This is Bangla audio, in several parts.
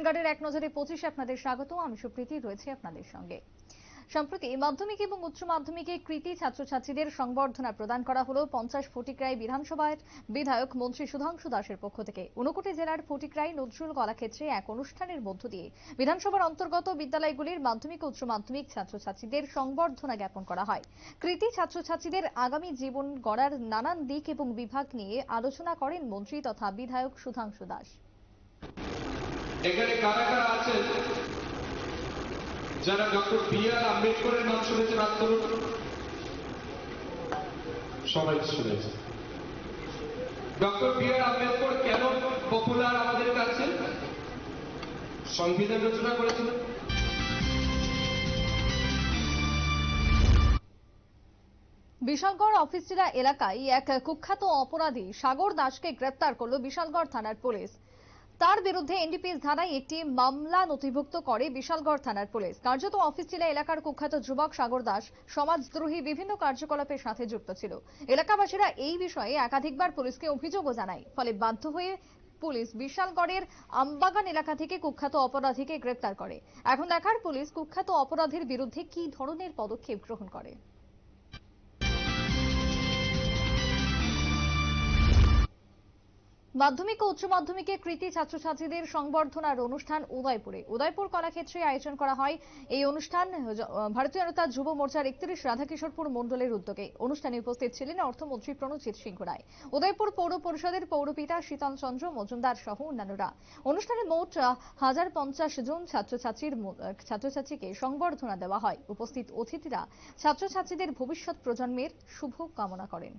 ভ্যানগার্ডের এক নজরে 25 আপনাদের স্বাগত। আমি সুপ্রীতি রয়েছে আপনাদের সঙ্গে। সম্প্রতি মাধ্যমিক এবং উচ্চ মাধ্যমিকে কৃতী ছাত্রছাত্রীদের সংবর্ধনা প্রদান করা হলো 50 ফটিকরাই বিধানসভার বিধায়ক মন্ত্রী সুধাংশু দাসের পক্ষ থেকে। ঊনকোটি জেলার ফটিকরাই নজরুল কলাক্ষেত্রে এক অনুষ্ঠানের মধ্য দিয়ে বিধানসভার অন্তর্গত বিদ্যালয়গুলির মাধ্যমিক ও উচ্চ মাধ্যমিক ছাত্রছাত্রীদের সংবর্ধনা জ্ঞাপন করা হয়। কৃতী ছাত্রছাত্রীদের আগামী জীবন গড়ার নানান দিক এবং বিভাগ নিয়ে আলোচনা করেন মন্ত্রী তথা বিধায়ক সুধাংশু দাস। এখানে কারা কারা আছেন যারা ডক্টর বি.আর. আম্বেদকরের নাম শুনেছেন? হাত তুলুন। সবাই শুনেছে। Doctor B.R.. আম্বেদকর কেন পপুলার আমাদের কাছে? সংবিধান রচনা করেছিলেন। বিশালগড় অফিসটিরা এলাকায় এক কুখ্যাত অপরাধী সাগর দাসকে গ্রেপ্তার করল বিশালগড় থানার পুলিশ। তার বিরুদ্ধে এনডিপিএস ধারায় একটি মামলা নথিভুক্ত করে বিশালগড় থানার পুলিশ। কার্যত অফিসটিলা এলাকার কুখ্যাত যুবক সাগর দাস সমাজদ্রোহী বিভিন্ন কার্যকলাপের সাথে যুক্ত ছিল। এলাকাবাসীরা এই বিষয়ে একাধিকবার পুলিশকে অভিযোগও জানায়। ফলে বাধ্য হয়ে পুলিশ বিশালগড়ের আমবাগান এলাকা থেকে কুখ্যাত অপরাধীকে গ্রেপ্তার করে। এখন দেখার পুলিশ কুখ্যাত অপরাধীর বিরুদ্ধে কি ধরনের পদক্ষেপ গ্রহণ করে। মাধ্যমিক ও উচ্চ মাধ্যমিকে কৃতী ছাত্রছাত্রীদের সংবর্ধনার অনুষ্ঠান উদয়পুর কলাক্ষেত্রে আয়োজন করা হয়। এই অনুষ্ঠান ভারতীয় জনতা যুব মোর্চার 31 রাধাকিশোরপুর মণ্ডলের উদ্যোগে। অনুষ্ঠানে উপস্থিত ছিলেন অর্থমন্ত্রী প্রণজিৎ সিংহ রায়, উদয়পুর পৌর পরিষদের পৌরপিতা শীতল চন্দ্র মজুমদার সহ অন্যান্যরা। অনুষ্ঠানে মোট 1050 জন ছাত্রছাত্রীকে সংবর্ধনা দেওয়া হয়। উপস্থিত অতিথিরা ছাত্রছাত্রীদের ভবিষ্যৎ প্রজন্মের শুভ কামনা করেন।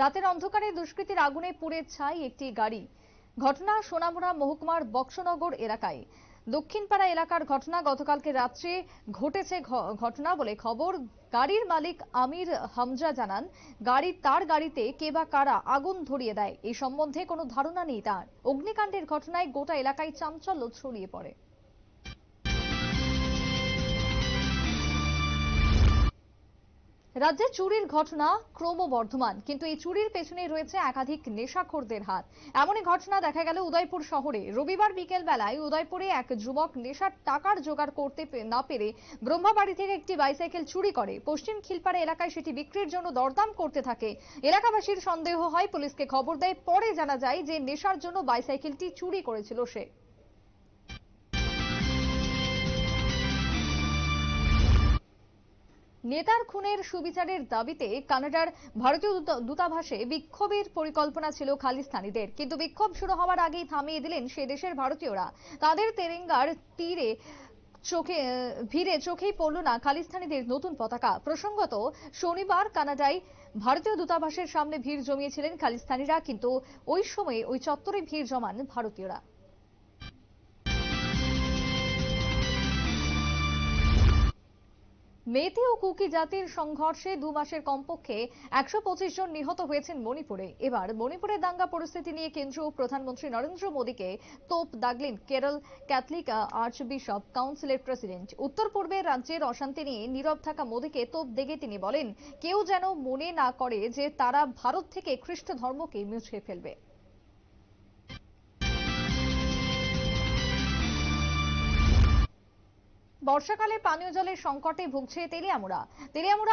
রাতের অন্ধকারে দুষ্কৃতীর আগুনে পুড়ে ছাই একটি গাড়ি। ঘটনা সোনামুড়া মহকুমার বক্সনগর এলাকায়। দক্ষিণপাড়া এলাকার ঘটনা। গতকালকে রাত্রে ঘটেছে ঘটনা বলে খবর। গাড়ির মালিক আমির হামজা জানান, তার গাড়িতে কে বা কারা আগুন ধরিয়ে দেয় এই সম্বন্ধে কোনো ধারণা নেই তার। অগ্নিকাণ্ডের ঘটনায় গোটা এলাকায় চাঞ্চল্য ছড়িয়ে পড়ে। রাজ্যে চুরির ঘটনা ক্রমবর্ধমান, কিন্তু এই চুরির পেছনে রয়েছে একাধিক নেশাখোরদের হাত। এমনই ঘটনা দেখা গেল উদয়পুর শহরে। রবিবার বিকেল বেলায় উদয়পুরে এক যুবক নেশার টাকার জোগাড় করতে না পেরে ব্রহ্মাবাড়ি থেকে একটি বাইসাইকেল চুরি করে। পশ্চিম খিলপাড়া এলাকায় সেটি বিক্রির জন্য দরদাম করতে থাকে। এলাকাবাসীর সন্দেহ হয়, পুলিশকে খবর দেয়। পরে জানা যায় যে নেশার জন্য বাইসাইকেলটি চুরি করেছিল সে। নেতার খুনের সুবিচারের দাবিতে কানাডার ভারতীয় দূতাবাসে বিক্ষোভের পরিকল্পনা ছিল খালিস্তানিদের, কিন্তু বিক্ষোভ শুরু হওয়ার আগেই থামিয়ে দিলেন সে দেশের ভারতীয়রা। তাদের তেরেঙ্গার ভিড়ে চোখেই পড়ল না খালিস্তানিদের নতুন পতাকা। প্রসঙ্গত, শনিবার কানাডায় ভারতীয় দূতাবাসের সামনে ভিড় জমিয়েছিলেন খালিস্তানিরা, কিন্তু ওই সময়ে ওই চত্বরে ভিড় জমান ভারতীয়রা। মেতে ও কুকি জাতির সংঘর্ষে 2 মাসের কমপক্ষে 125 জন নিহত হয়েছেন মণিপুরে। এবার মণিপুরের দাঙ্গা পরিস্থিতি নিয়ে কেন্দ্র ও প্রধানমন্ত্রী নরেন্দ্র মোদীকে তোপ দাগলেন কেরল ক্যাথলিক আর্চবিশপ কাউন্সিলের প্রেসিডেন্ট। উত্তর পূর্বের রাজ্যের অশান্তি নিয়ে নীরব থাকা মোদীকে তোপ দেগে তিনি বলেন, কেউ যেন মনে না করে যে তারা ভারত থেকে খ্রিস্ট ধর্মকে মুছে ফেলবে। বর্ষাকালে পানীয় জলের সংকটে ভুগছে তেলিয়ামুড়া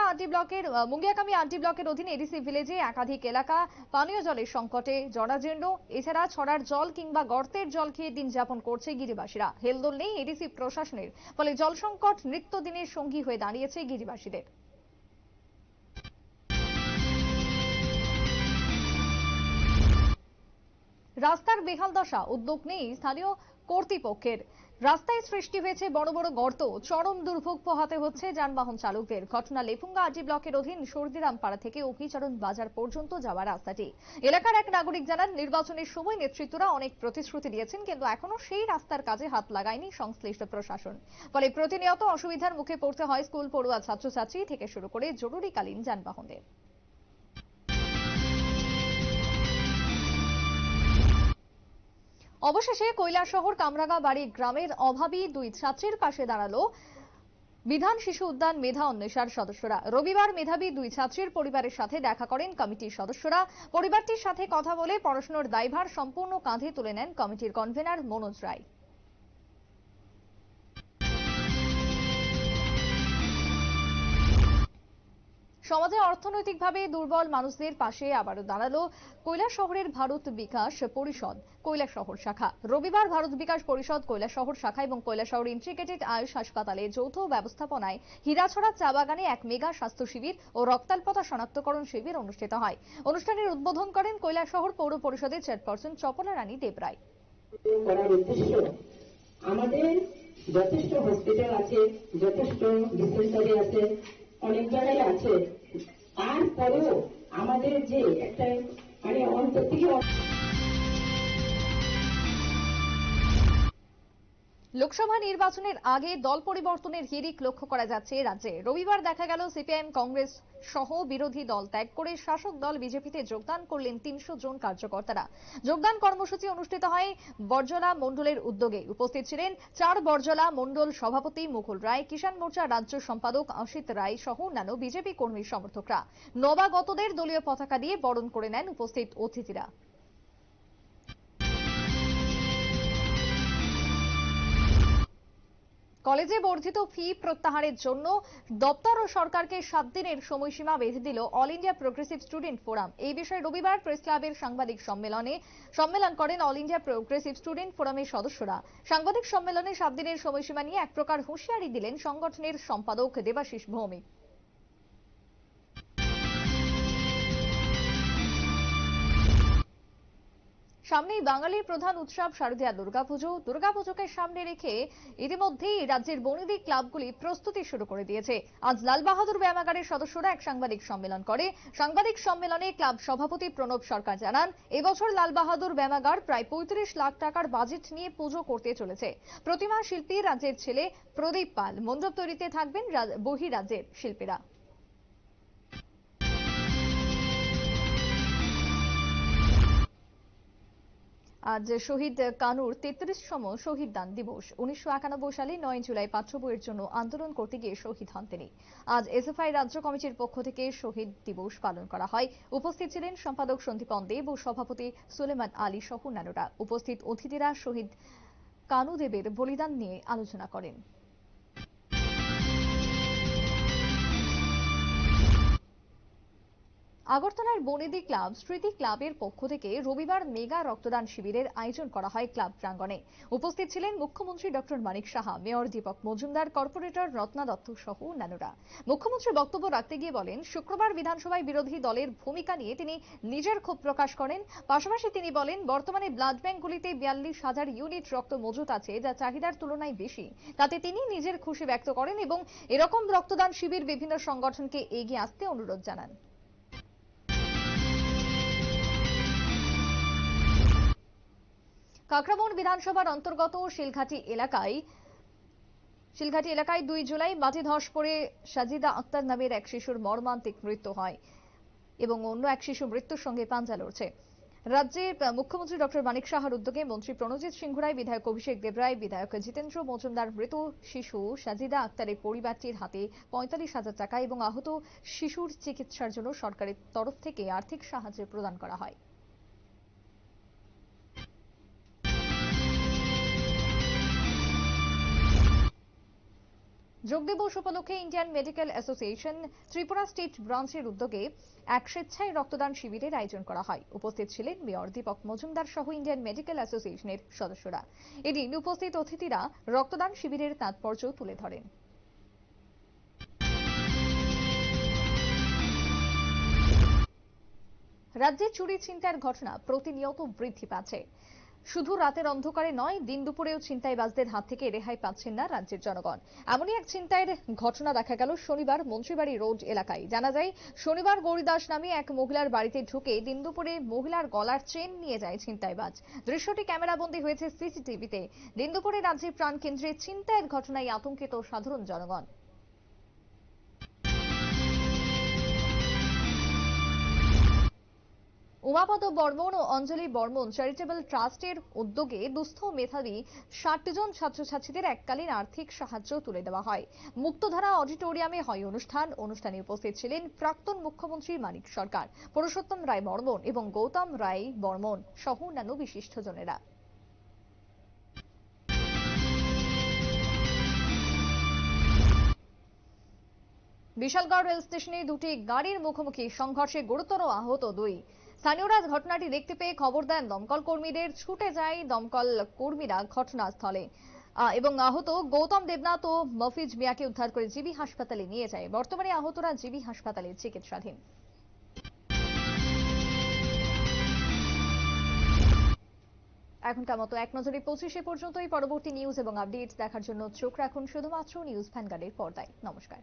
আরডি ব্লকের মুঙ্গিয়াকামি আরডি ব্লকের অধীন এডিসি ভিলেজে একাধিক এলাকা পানীয় জলের সংকটে জরাজীর্ণ। এছাড়া ছড়ার জল কিংবা গর্তের জল খেয়ে দিন যাপন করছে গিরিবাসীরা। হেলদোল নেই এডিসি প্রশাসনের, ফলে জল সংকট নিত্যদিনের সঙ্গী হয়ে দাঁড়িয়েছে গিরিবাসীদের। রাস্তার বেহাল দশা, উদ্যোগ নেই স্থানীয় কর্তৃপক্ষের। রাস্তায় সৃষ্টি হয়েছে বড় বড় গর্ত, চরম দুর্ভোগ পোহাতে হচ্ছে যানবাহন চালকদের। ঘটনা লেফুঙ্গা আরডি ব্লকের অধীন সর্দিরামপাড়া থেকে অভিচরণ বাজার পর্যন্ত যাওয়া রাস্তাটি। এলাকার এক নাগরিক জানান, নির্বাচনের সময় নেতৃত্বরা অনেক প্রতিশ্রুতি দিয়েছেন, কিন্তু এখনো সেই রাস্তার কাজে হাত লাগায়নি সংশ্লিষ্ট প্রশাসন। ফলে প্রতিনিয়ত অসুবিধার মুখে পড়তে হয় স্কুল পড়ুয়া ছাত্রছাত্রী থেকে শুরু করে জরুরিকালীন যানবাহনদের। অবশেষে কৈলাসহর কামরাঙ্গাবাড়ি গ্রামের অভাবী 2 ছাত্রীর পাশে দাঁড়ালো বিধান শিশু উদ্যান মেধা অন্বেষার সদস্যরা রবিবার মেধাবী দুই ছাত্রীর পরিবারের সাথে দেখা করেন কমিটির সদস্যরা। পরিবারটির সাথে কথা বলে পড়াশোনার দায়ভার সম্পূর্ণ কাঁধে তুলে নেন কমিটির কনভেনার মনোজ রায়। সমাজে অর্থনৈতিকভাবে দুর্বল মানুষদের পাশে আবারও দাঁড়ালো কৈলাসহরের ভারত বিকাশ পরিষদ কৈলাসহর শাখা। রবিবার ভারত বিকাশ পরিষদ কৈলাসহর শাখা এবং কৈলাসহর ইন্টিগ্রেটেড আয়ুষ হাসপাতালে যৌথ ব্যবস্থাপনায় হীরাছড়া চা বাগানে এক মেগা স্বাস্থ্য শিবির ও রক্তাল্পতা শনাক্তকরণ শিবির অনুষ্ঠিত হয়। অনুষ্ঠানের উদ্বোধন করেন কৈলাসহর পৌর পরিষদের চেয়ারপারসন চপলা রানী দেবরায়। আমাদের যথেষ্ট হসপিটাল আছে, যথেষ্ট ডিসপেন্সারি আছে, অনেক জায়গায় আছে, তারপরেও আমাদের যে একটা অন্তর থেকে লোকসভা নির্বাচনের আগে দল পরিবর্তনের হিড়িক লক্ষ্য করা যাচ্ছে রাজ্যে। রবিবার দেখা গেল সিপিআইএম কংগ্রেস সহ বিরোধী দল ত্যাগ করে শাসক দল বিজেপিতে যোগদান করলেন ৩০০ জন কার্যকর্তারা। যোগদান কর্মসূচি অনুষ্ঠিত হয় বরজলা মণ্ডলের উদ্যোগে। উপস্থিত ছিলেন ৪ বরজলা মণ্ডল সভাপতি মুকুল রায়, কিষাণ মোর্চা রাজ্য সম্পাদক অসিত রায় সহ অন্যান্য বিজেপি কর্মী সমর্থকরা। নবাগতদের দলীয় পতাকা দিয়ে বরণ করে নেন উপস্থিত অতিথিরা। কলেজে বর্ধিত ফি প্রত্যাহারের জন্য দপ্তর ও সরকারকে ৭ দিনের সময়সীমা বেঁধে দিল all India progressive student forum. এই বিষয়ে রবিবার প্রেস ক্লাবের সাংবাদিক সম্মেলন করেন অল ইন্ডিয়া প্রোগ্রেসিভ স্টুডেন্ট ফোরামের সদস্যরা। সাংবাদিক সম্মেলনে ৭ দিনের সময়সীমা নিয়ে এক প্রকার হুঁশিয়ারি দিলেন সংগঠনের সম্পাদক দেবাশিস ভৌমিক। সামনেই বাঙালির প্রধান উৎসব শারদীয়া দুর্গাপুজো। দুর্গাপুজোকে সামনে রেখে ইতিমধ্যেই রাজ্যের বনেদি ক্লাবগুলি প্রস্তুতি শুরু করে দিয়েছে। আজ লাল বাহাদুর ব্যায়ামাগারের সদস্যরা এক সাংবাদিক সম্মেলন করে। সাংবাদিক সম্মেলনে ক্লাব সভাপতি প্রণব সরকার জানান, এবছর লাল বাহাদুর ব্যায়ামাগার প্রায় ৩৫ লাখ টাকার বাজেট নিয়ে পুজো করতে চলেছে। প্রতিমা শিল্পী রাজ্যের ছেলে প্রদীপ পাল, মণ্ডপ তৈরিতে থাকবেন বহিরাজ্যের শিল্পীরা। আজ শহীদ কানুর ৩৩তম শহীদ দান দিবস। ১৯৯১ সালে ৯ জুলাই পাঠ্য বইয়ের জন্য আন্দোলন করতে গিয়ে শহীদ হন তিনি। আজ এসএফআই রাজ্য কমিটির পক্ষ থেকে শহীদ দিবস পালন করা হয়। উপস্থিত ছিলেন সম্পাদক সন্দীপন দেব ও সভাপতি সুলেমান আলী সহ অন্যান্যরা। উপস্থিত অতিথিরা শহীদ কানু দেবের বলিদান নিয়ে আলোচনা করেন। আগরতলার বনেদি ক্লাব স্মৃতি ক্লাবের পক্ষ থেকে রবিবার মেগা রক্তদান শিবিরের আয়োজন করা হয় ক্লাব প্রাঙ্গণে। উপস্থিত ছিলেন মুখ্যমন্ত্রী doctor Manik Saha, mayor Dipak Majumdar, corporator Ratna Dutta সহ অন্যান্যরা। মুখ্যমন্ত্রী বক্তব্য রাখতে গিয়ে বলেন, শুক্রবার বিধানসভায় বিরোধী দলের ভূমিকা নিয়ে তিনি নিজের ক্ষোভ প্রকাশ করেন। পাশাপাশি তিনি বলেন, বর্তমানে ব্লাড ব্যাংকগুলিতে ৪২,০০০ ইউনিট রক্ত মজুত আছে, যা চাহিদার তুলনায় বেশি। তাতে তিনি নিজের খুশি ব্যক্ত করেন এবং এরকম রক্তদান শিবির বিভিন্ন সংগঠনকে এগিয়ে আসতে অনুরোধ জানান। কাকরাবন বিধানসভার অন্তর্গত শিলঘাটি এলাকায় ২ জুলাই মাটি ধস পড়ে সাজিদা আক্তার নামের এক শিশুর মর্মান্তিক মৃত্যু হয় এবং অন্য এক শিশু মৃত্যুর সঙ্গে পাঞ্জা লড়ছে। রাজ্যের মুখ্যমন্ত্রী ডক্টর মানিক সাহার উদ্যোগে মন্ত্রী প্রণজিৎ সিংহ রায়, বিধায়ক অভিষেক দেবরায়, বিধায়ক জিতেন্দ্র মজুমদার মৃত শিশু সাজিদা আক্তারের পরিবারটির হাতে ৪৫,০০০ টাকা এবং আহত শিশুর চিকিৎসার জন্য সরকারের তরফ থেকে আর্থিক সাহায্য প্রদান করা হয়। যোগ দিবস উপলক্ষে Indian medical association Tripura state ব্রাঞ্চের উদ্যোগে এক স্বেচ্ছায় রক্তদান শিবিরের আয়োজন করা হয়। উপস্থিত ছিলেন মেয়র দীপক মজুমদার সহ ইন্ডিয়ান মেডিকেল অ্যাসোসিয়েশনের সদস্যরা। এদিন উপস্থিত অতিথিরা রক্তদান শিবিরের তাৎপর্য তুলে ধরেন। রাজ্যে চুরি ছিনতাইয়ের ঘটনা প্রতিনিয়ত বৃদ্ধি পাচ্ছে। শুধু রাতের অন্ধকারে নয়, দিন দুপুরেও ছিনতাইবাজদের হাত থেকে রেহাই পাচ্ছেন না রাজ্যের জনগণ। এমনই এক ছিনতাইয়ের ঘটনা দেখা গেল শনিবার মন্ত্রীবাড়ি রোড এলাকায়। জানা যায়, শনিবার গৌরীদাস নামে এক মহিলার বাড়িতে ঢুকে দিন দুপুরে মহিলার গলার চেন নিয়ে যায় ছিনতাইবাজ। দৃশ্যটি ক্যামেরাবন্দী হয়েছে সিসিটিভিতে। দিন দুপুরে রাজ্যের প্রাণকেন্দ্রে ছিনতাইয়ের ঘটনায় আতঙ্কিত সাধারণ জনগণ। উমাপদ বর্মন ও অঞ্জলি বর্মন চ্যারিটেবল ট্রাস্টের উদ্যোগে দুস্থ মেধাবী 60 জন ছাত্রছাত্রীদের এককালীন আর্থিক সাহায্য তুলে দেওয়া হয়। মুক্তধারা অডিটোরিয়ামে হয় অনুষ্ঠানে উপস্থিত ছিলেন প্রাক্তন মুখ্যমন্ত্রী মানিক সরকার, পুরুষোত্তম রায় বর্মন এবং গৌতম রায় বর্মন সহ অন্যান্য বিশিষ্টজনেরা। বিশালগড় রেল স্টেশনে দুটি গাড়ির মুখোমুখি সংঘর্ষে গুরুতর আহত 2। স্থানীয়রা ঘটনাটি দেখতে পেয়ে খবর দেন দমকল কর্মীদের। ছুটে যায় দমকল কর্মীরা ঘটনাস্থলে এবং আহত গৌতম দেবনাথ ও মফিজ মিয়াকে উদ্ধার করে জিবি হাসপাতালে নিয়ে যায়। বর্তমানে আহতরা জিবি হাসপাতালে চিকিৎসাধীন। এখনকার মতো এক নজরে 25 পর্যন্তই। পরবর্তী নিউজ এবং আপডেটস দেখার জন্য চোখ রাখুন শুধুমাত্র নিউজ ভ্যানগার্ডের পর্দায়। নমস্কার।